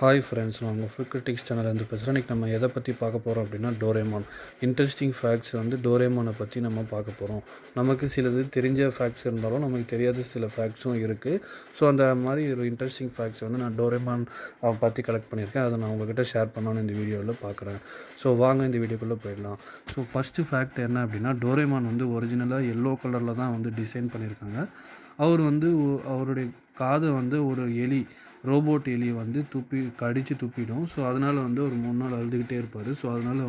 Hi friends, நான் உங்கள் full critics சேனல்லேருந்து பேசுகிறேன். இன்றைக்கி நம்ம எதை பற்றி பார்க்க போகிறோம் அப்படின்னா டோரேமான். இன்ட்ரெஸ்டிங் ஃபேக்ட்ஸ் டோரேமானை பற்றி நம்ம பார்க்க போகிறோம். நமக்கு சிலது தெரிஞ்ச ஃபேக்ட்ஸ் இருந்தாலும் நமக்கு தெரியாத சில ஃபேக்ட்ஸும் இருக்குது. ஸோ அந்த மாதிரி ஒரு இன்ட்ரெஸ்டிங் ஃபேக்ட்ஸ் நான் டோரேமான் பற்றி கலெக்ட் பண்ணியிருக்கேன். அதை நான் உங்கள்கிட்ட ஷேர் பண்ணணும்னு இந்த வீடியோவில் பார்க்குறேன். ஸோ வாங்க இந்த வீடியோக்குள்ளே போயிடலாம். ஸோ ஃபஸ்ட்டு ஃபேக்ட் என்ன அப்படின்னா டோரேமான் ஒரிஜினலாக எல்லோ கலரில் தான் டிசைன் பண்ணியிருக்காங்க. அவர் அவருடைய காதை ஒரு எலி, ரோபோட் எலியை கடித்து துப்பிடும். ஸோ அதனால் ஒரு 3 நாள் அழுதுகிட்டே இருப்பார். ஸோ அதனால்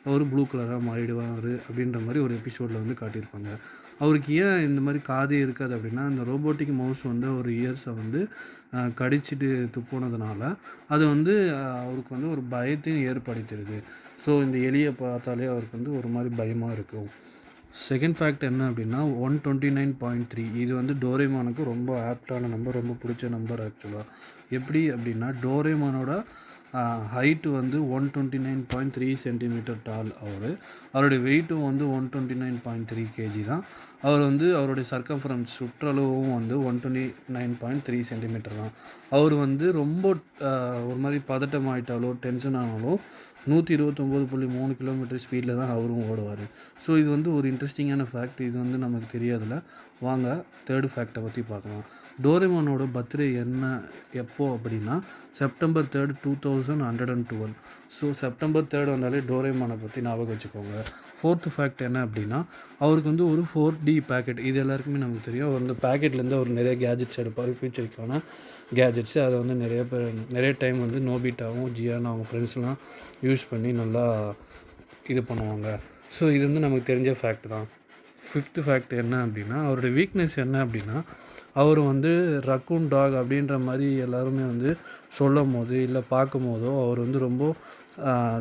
அவர் ப்ளூ கலராக மாறிடுவார் அப்படின்ற மாதிரி ஒரு எபிசோடில் காட்டியிருப்பாங்க. அவருக்கு ஏன் இந்த மாதிரி காதே இருக்காது அப்படின்னா, அந்த ரோபோட்டிக் மவுஸ் ஒரு இயர்ஸை கடிச்சிட்டு துப்புனதுனால அது அவருக்கு ஒரு பயத்தையும் ஏற்படுத்திடுது. ஸோ இந்த எலியை பார்த்தாலே அவருக்கு ஒரு மாதிரி பயமாக இருக்கும். செகண்ட் ஃபேக்ட் என்ன அப்படின்னா 129.3 இது டோரேமானுக்கு ரொம்ப ஆப்டான நம்பர், ரொம்ப பிடிச்ச நம்பர் ஆக்சுவலாக. எப்படி அப்படின்னா டோரேமானோட ஹைட்டு 129.3 சென்டிமீட்டர் டால். அவருடைய வெயிட்டும் 129.3 கேஜி தான். அவர் அவருடைய சர்க்கம்ஃபரன்ஸ் சுற்றளவும் 129.3 சென்டிமீட்டர் தான். அவர் ரொம்ப ஒரு மாதிரி பதட்டம் ஆகிட்டாலோ டென்ஷன் ஆனாலும் 129.3 கிலோமீட்டர் ஸ்பீடில் தான் அவரும் ஓடுவார். ஸோ இது ஒரு இன்ட்ரெஸ்டிங்கான ஃபேக்ட். இது நமக்கு தெரியாதுல்ல. வாங்க தேர்டு ஃபேக்டை பற்றி பார்க்கலாம். டோரேமானோட பர்த்டே எப்போ அப்படின்னா September 3, 2112. ஸோ September 3 வந்தாலே டோரேமானை பற்றி ஞாபகம் வச்சுக்கோங்க. ஃபோர்த்து ஃபேக்ட் என்ன அப்படின்னா அவருக்கு ஒரு 4D பேக்கெட். இது எல்லாருக்குமே நமக்கு தெரியும். அந்த பேக்கெட்லேருந்து அவர் நிறைய கேஜெட்ஸ் எடுப்பார், ஃபியூச்சருக்கான கேஜெட்ஸு. அதை நிறைய டைம் நோபிட்டாவும் ஜியான் அவங்க ஃப்ரெண்ட்ஸ்லாம் யூஸ் பண்ணி நல்லா இது பண்ணுவாங்க. ஸோ இது நமக்கு தெரிஞ்ச ஃபேக்ட் தான். ஃபிஃப்த்து ஃபேக்ட் என்ன அப்படின்னா அவருடைய வீக்னஸ் என்ன அப்படின்னா அவர் ரக்கூன் டாக் அப்படின்ற மாதிரி எல்லாருமே சொல்லும் போது இல்லை பார்க்கும் போதோ அவர் ரொம்ப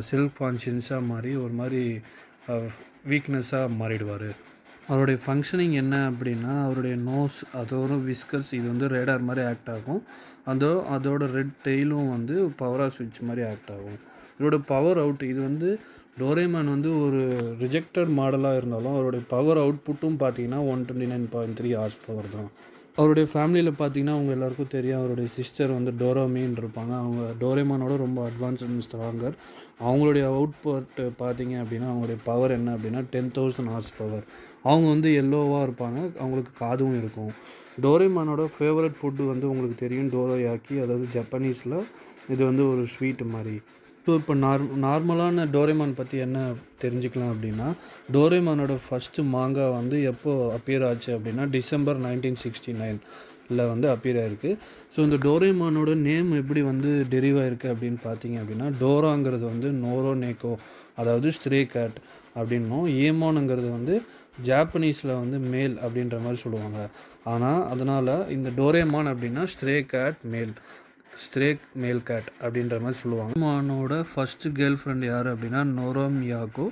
செல்ஃப் கான்ஷியன்ஸாக மாறி ஒரு மாதிரி வீக்னஸாக மாறிடுவார். அவருடைய ஃபங்க்ஷனிங் என்ன அப்படின்னா அவருடைய நோஸ், அதோட விஸ்கர்ஸ் இது ரேடார் மாதிரி ஆக்ட் ஆகும். அதோட ரெட் டெய்லும் பவராக ஸ்விட்ச் மாதிரி ஆக்ட் ஆகும். இதோட பவர் அவுட் இது டோரேமான் ஒரு ரிஜெக்டட் மாடலாக இருந்தாலும் அவருடைய பவர் அவுட்புட்டும் பார்த்தீங்கன்னா 129.3 ஹார்ஸ் பவர் தான். அவருடைய ஃபேமிலியில் பார்த்தீங்கன்னா அவங்க எல்லாருக்கும் தெரியும். அவருடைய சிஸ்டர் டோரோமின் இருப்பாங்க. அவங்க டோரேமானோட ரொம்ப அட்வான்ஸ் அண்ட் ஸ்ட்ராங்கர். அவங்களுடைய அவுட்புட் பார்த்தீங்க அப்படின்னா அவங்களுடைய பவர் என்ன அப்படின்னா 10,000 ஹார்ஸ் பவர். அவங்க எல்லோவாக இருப்பாங்க, அவங்களுக்கு காதும் இருக்கும். டோரேமானோட ஃபேவரட் ஃபுட்டு உங்களுக்கு தெரியும், டோரோயாக்கி. அதாவது ஜப்பனீஸில் இது ஒரு ஸ்வீட்டு மாதிரி. ஸோ இப்போ நார்மலான டோரேமான் பற்றி என்ன தெரிஞ்சுக்கலாம் அப்படின்னா டோரேமானோட ஃபஸ்ட்டு மாங்கா எப்போ அப்பியர் ஆச்சு அப்படின்னா December 1969 அப்பியர் ஆகிருக்கு. ஸோ இந்த டோரேமானோட நேம் எப்படி டெரிவ் ஆகிருக்கு அப்படின்னு பார்த்தீங்க அப்படின்னா டோராங்கிறது நோரோ நேக்கோ, அதாவது ஸ்ட்ரே கேட் அப்படின்னும். ஏமானுங்கிறது ஜாப்பனீஸில் மேல் அப்படின்ற மாதிரி சொல்லுவாங்க. ஆனால் அதனால் இந்த டோரேமான் அப்படின்னா ஸ்ட்ரே மேல் கேட் அப்படின்ற மாதிரி சொல்லுவாங்க. டோரேமானோட ஃபஸ்ட்டு கேர்ள் ஃப்ரெண்ட் யார் அப்படின்னா நோரோமியாக்கோ.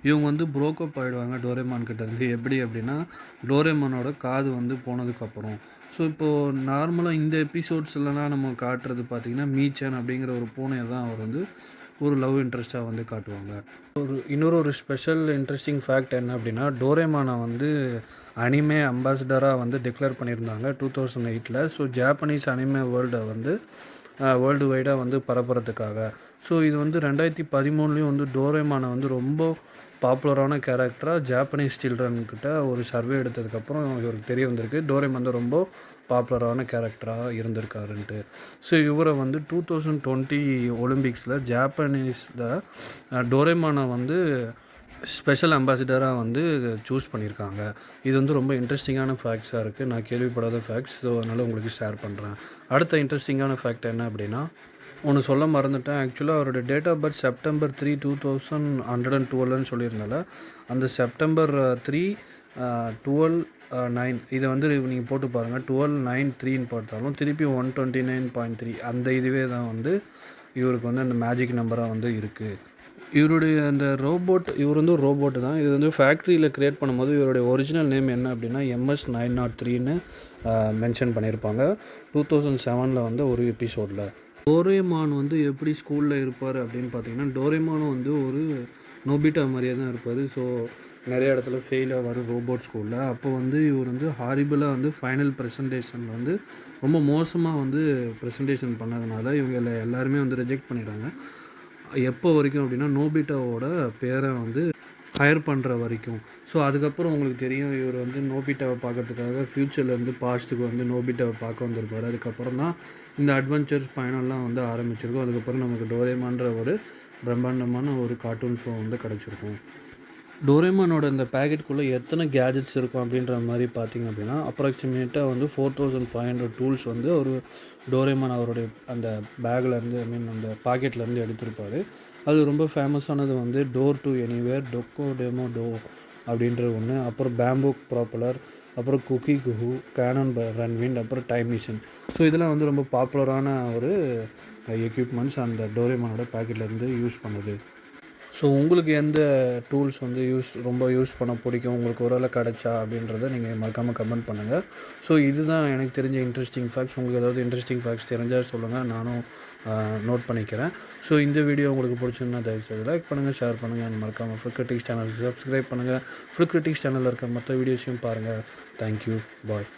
இவங்க ப்ரோக்கப் ஆகிடுவாங்க டோரேமான் கிட்டேருந்து. எப்படி அப்படின்னா டோரேமானோட காது போனதுக்கப்புறம். ஸோ இப்போது நார்மலாக இந்த எபிசோட்ஸ்லாம் நம்ம காட்டுறது பார்த்திங்கன்னா மீச்சான் அப்படிங்கிற ஒரு பூனையை தான் அவர் ஒரு லவ் இன்ட்ரெஸ்ட்டாக காட்டுவாங்க. இன்னொரு ஸ்பெஷல் இன்ட்ரெஸ்டிங் ஃபேக்ட் என்ன அப்படின்னா டோரேமானை அனிமே அம்பாசிடராக டிக்ளேர் பண்ணியிருந்தாங்க 2008. ஸோ ஜாப்பனீஸ் அனிமே வேர்ல்டு வைடாக பரப்புறதுக்காக. ஸோ இது 2013 டோரேமானை ரொம்ப பாப்புலரான கேரக்டராக ஜாப்பனீஸ் சில்ட்ரன்கிட்ட ஒரு சர்வே எடுத்ததுக்கப்புறம் இவருக்கு தெரிய வந்திருக்கு டோரேமான் ரொம்ப பாப்புலரான கேரக்டராக இருந்திருக்காருன்ட்டு. ஸோ இவரை 2020 ஒலிம்பிக்ஸில் ஜாப்பனீஸில் டோரேமானை ஸ்பெஷல் அம்பாசிடராக சூஸ் பண்ணியிருக்காங்க. இது ரொம்ப இன்ட்ரெஸ்டிங்கான ஃபேக்ட்ஸாக இருக்குது. நான் கேள்விப்படாத ஃபேக்ட்ஸ். ஸோ அதனால் உங்களுக்கு ஷேர் பண்ணுறேன். அடுத்த இன்ட்ரெஸ்டிங்கான ஃபேக்ட் என்ன அப்படின்னா ஒன்று சொல்ல மறந்துட்டேன். ஆக்சுவலாக அவரோட டேட் ஆஃப் பர்த் September 3, 2112 சொல்லியிருந்தால அந்த September 3, 12, 9 இதை நீங்கள் போட்டு பாருங்கள். 1293 பார்த்தாலும் திருப்பி 129.3 அந்த இதுவே தான் இவருக்கு அந்த மேஜிக் நம்பராக இருக்குது. இவருடைய அந்த இவர் ரோபோட்டு தான். இது ஃபேக்ட்ரியில் க்ரியேட் பண்ணும்போது இவருடைய ஒரிஜினல் நேம் என்ன அப்படின்னா MS-903 மென்ஷன் பண்ணியிருப்பாங்க 2007 ஒரு எபிசோடில். டோரேமான் எப்படி ஸ்கூலில் இருப்பார் அப்படின்னு பார்த்தீங்கன்னா டோரேமானும் ஒரு நோபிட்டா மாதிரியே தான் இருப்பார். ஸோ நிறைய இடத்துல ஃபெயில் ஆவார் ரோபோட் ஸ்கூலில். அப்போ இவர் ஹாரிபிளாக ஃபைனல் ப்ரெசன்டேஷனில் ரொம்ப மோசமாக வந்து ப்ரெசன்டேஷன் பண்ணதுனால இவங்க எல்லாருமே வந்து ரிஜெக்ட் பண்ணிடுறாங்க. எப்போ வரைக்கும் அப்படின்னா நோபிட்டாவோட பேரை வந்து ஹையர் பண்ணுற வரைக்கும். ஸோ அதுக்கப்புறம் உங்களுக்கு தெரியும் இவர் வந்து நோபிட்டாவை பார்க்கறதுக்காக ஃப்யூச்சர்லேருந்து பாஸ்ட்டுக்கு வந்து நோபிட்டாவை பார்க்க வந்திருப்பார். அதுக்கப்புறம் தான் இந்த அட்வென்ச்சர்ஸ் பயணம்லாம் வந்து ஆரம்பிச்சிருக்கும். அதுக்கப்புறம் நமக்கு டோரேமான்ற ஒரு பிரம்மாண்டமான ஒரு கார்ட்டூன் ஷோ வந்து கிடச்சிருக்கும். டோரேமானோட இந்த பேக்கெட்டுக்குள்ளே எத்தனை கேஜெட்ஸ் இருக்கும் அப்படின்ற மாதிரி பார்த்திங்க அப்படின்னா அப்ராக்சிமேட்டாக வந்து 4500 டூல்ஸ் வந்து ஒரு டோரேமான் அவருடைய அந்த பேக்லேருந்து அந்த பாக்கெட்லேருந்து எடுத்திருப்பார். அது ரொம்ப ஃபேமஸானது வந்து டோர் டு எனிவேர், டொக்கோ டெமோ டோ அப்படின்ற ஒன்று, அப்புறம் பேம்பூ ப்ராப்பலர், அப்புறம் குக்கி குஹு, கேனான் ரன்விண்ட், அப்புறம் டைம் மிஷின். ஸோ இதெல்லாம் வந்து ரொம்ப பாப்புலரான ஒரு எக்யூப்மெண்ட்ஸ் அந்த டோரேமானோட பேக்கெட்லேருந்து யூஸ் பண்ணுது. ஸோ உங்களுக்கு எந்த டூல்ஸ் வந்து ரொம்ப யூஸ் பண்ண பிடிக்கும், உங்களுக்கு ஒரு வேளை கிடச்சா அப்படின்றத நீங்கள் மறக்காமல் கமெண்ட் பண்ணுங்கள். ஸோ இதுதான் எனக்கு தெரிஞ்ச இன்ட்ரெஸ்டிங் ஃபேக்ட்ஸ். உங்களுக்கு ஏதாவது இன்ட்ரெஸ்டிங் ஃபேக்ட்ஸ் தெரிஞ்சால் சொல்லுங்கள், நானும் நோட் பண்ணிக்கிறேன். ஸோ இந்த வீடியோ உங்களுக்கு பிடிச்சிருந்தா தயவுசெய்து லைக் பண்ணுங்கள், ஷேர் பண்ணுங்கள், அண்ட் மறக்காமல் ஃபுட் கிரிட்டிக்ஸ் சேனலுக்கு சப்ஸ்கிரைப் பண்ணுங்கள். ஃபுட் கிரிட்டிக்ஸ் சேனலில் இருக்க மற்ற வீடியோஸையும் பாருங்கள். தேங்க்யூ, பாய்.